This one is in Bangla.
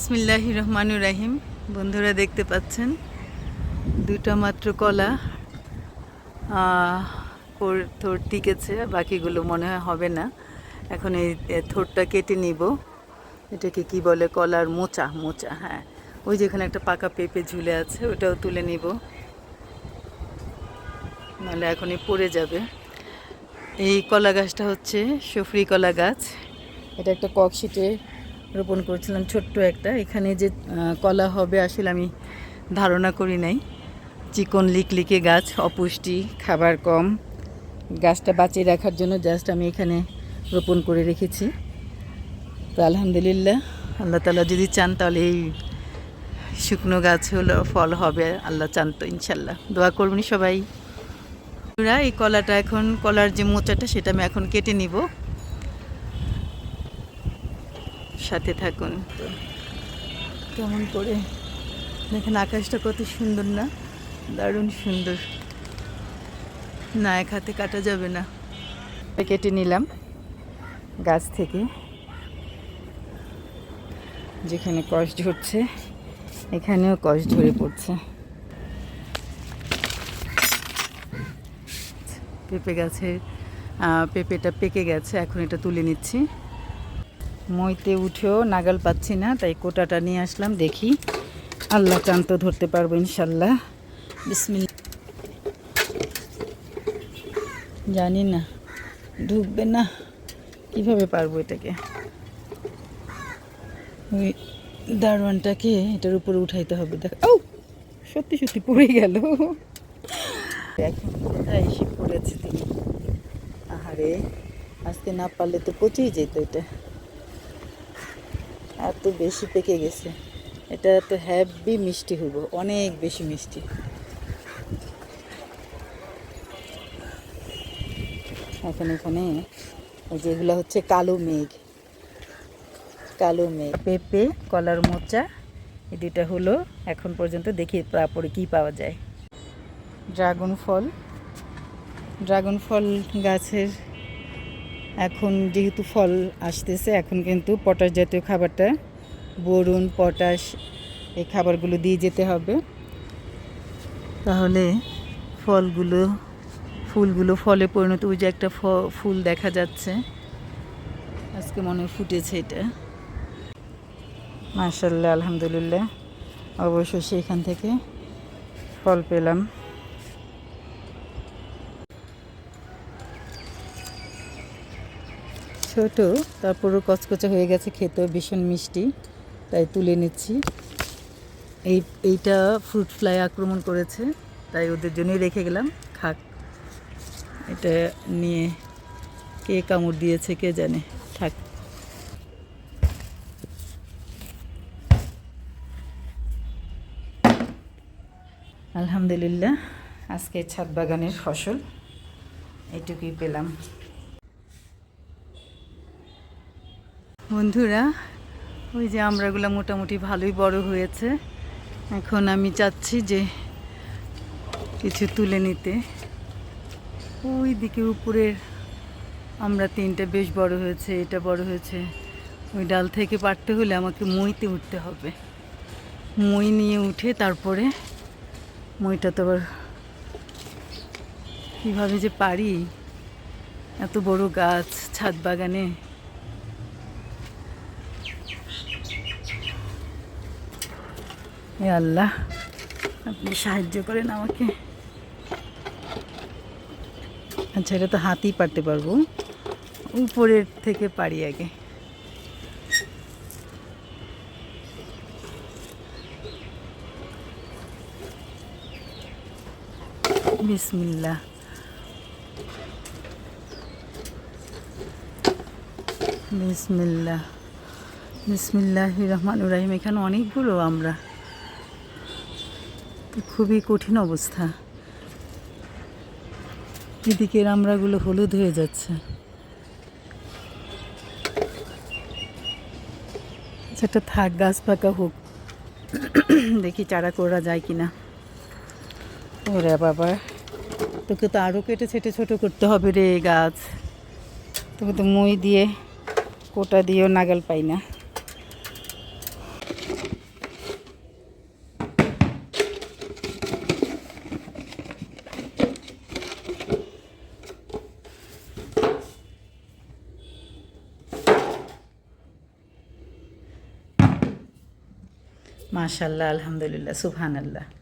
বিসমিল্লাহির রহমানির রহিম। বন্ধুরা দেখতে পাচ্ছেন দুটো মাত্র কলা থোড় টিকেছে, বাকিগুলো মনে হয় হবে না। এখন এই থোড়টা কেটে নিব। এটাকে কি বলে? কলার মোচা। মোচা, হ্যাঁ। ওই যেখানে একটা পাকা পেঁপে ঝুলে আছে, ওটাও তুলে নিব, নাহলে এখনই পড়ে যাবে। এই কলা গাছটা হচ্ছে সফরি কলা গাছ। এটা একটা ককশিটে রোপণ করেছিলাম, ছোট্ট একটা। এখানে যে কলা হবে আসলে আমি ধারণা করি নাই। চিকন লিকলিকে গাছ, অপুষ্টি, খাবার কম। গাছটা বাঁচিয়ে রাখার জন্য জাস্ট আমি এখানে রোপণ করে রেখেছি। তো আলহামদুলিল্লাহ, আল্লাহ তাআলা যদি চান তাহলে এই শুকনো গাছ হলো ফল হবে। আল্লাহ চান তো ইনশাল্লাহ। দোয়া করবেন সবাই। এই কলাটা এখন, কলার যে মোচাটা সেটা আমি এখন কেটে নিব। সাথে থাকুন। তো কেমন করে দেখেন, আকাশটা কত সুন্দর না? দারুণ সুন্দর। না, এক হাতে কাটা যাবে না। কেটে নিলাম গাছ থেকে। যেখানে কষ ঝরছে এখানেও কষ ঝরে পড়ছে। পেঁপে গাছের পেঁপেটা পেকে গেছে, এখন এটা তুলে নিচ্ছি। মইতে উঠেও নাগাল পাচ্ছি না, তাই কোটাটা নিয়ে আসলাম। দেখি আল্লাহ চান তো ধরতে পারবো ইনশাল্লাহ। বিসমিল্লাহ। জানি না ঢুকবে না, কিভাবে পারবো এটাকে। ওই দারোয়ানটাকে এটার উপরে উঠাইতে হবে। দেখ, ও সত্যি সত্যি পড়ে গেল। এখন কোথায় এসে পড়েছে তিনি। আহারে, আজকে না পারলে তো পচেই যেত। এটা এত বেশি পেকে গেছে। এটা তো হ্যাভি মিষ্টি হইব, অনেক বেশি মিষ্টি। এখন এখানে যেগুলো হচ্ছে কালো মেঘ। কালো মেঘ, পেঁপে, কলার মোচা, এই দুইটা হলো এখন পর্যন্ত। দেখি তারপরে কি পাওয়া যায়। ড্রাগন ফল। ড্রাগন ফল গাছের এখন যেহেতু ফল আসতেছে, এখন কিন্তু পটাশ জাতীয় খাবারটা, বোরন, পটাশ, এই খাবারগুলো দিয়ে যেতে হবে। তাহলে ফুলগুলো ফলে পরিণত। ওই যে একটা ফুল দেখা যাচ্ছে, আজকে মনে হয় ফুটেছে এটা। মাশাআল্লাহ, আলহামদুলিল্লাহ। অবশ্যই সেখান থেকে ফল পেলাম। ছোট, তারপরও কচকচে হয়ে গেছে, খেতেও ভীষণ মিষ্টি, তাই তুলে নিচ্ছি। এইটা ফ্রুট ফ্লাই আক্রমণ করেছে, তাই ওদের জন্যই রেখে গেলাম, খাক। এটা নিয়ে কে কামড় দিয়েছে কে জানে, থাক। আলহামদুলিল্লাহ, আজকে ছাদ বাগানের ফসল এইটুকুই পেলাম। বন্ধুরা, ওই যে আমড়াগুলো মোটামুটি ভালোই বড় হয়েছে। এখন আমি চাচ্ছি যে কিছু তুলে নিতে। ওই দিকে উপরের আমরা তিনটা বেশ বড় হয়েছে, এটা বড় হয়েছে। ওই ডাল থেকে পারতে হলে আমাকে মইতে উঠতে হবে। মই নিয়ে উঠে তারপরে মইটা তো আবার কীভাবে যে পারি, এত বড় গাছ ছাদ বাগানে। এ আল্লাহ, আপনি সাহায্য করেন আমাকে। আচ্ছা, এটা তো হাতেই পারতে পারবো। উপরের থেকে পারি আগে। বিসমিল্লাহ। বিসমিল্লাহ। বিসমিল্লাহির রহমানির রহিম। এখানে অনেকগুলো আমরা, খুবই কঠিন অবস্থা। এদিকের আমড়াগুলো হলুদ হয়ে যাচ্ছে। সেটা থাক, গাছ পাকা হোক, দেখি চারা করা যায় কিনা। ওরে বাবা, তোকে তো আরও কেটে ছেটে ছোটো করতে হবে রে গাছ। তোকে তো মই দিয়ে, কোটা দিয়েও নাগাল পাই না। মাশাল্লাহ, আলহামদুলিল্লাহ, সুবহানাল্লাহ।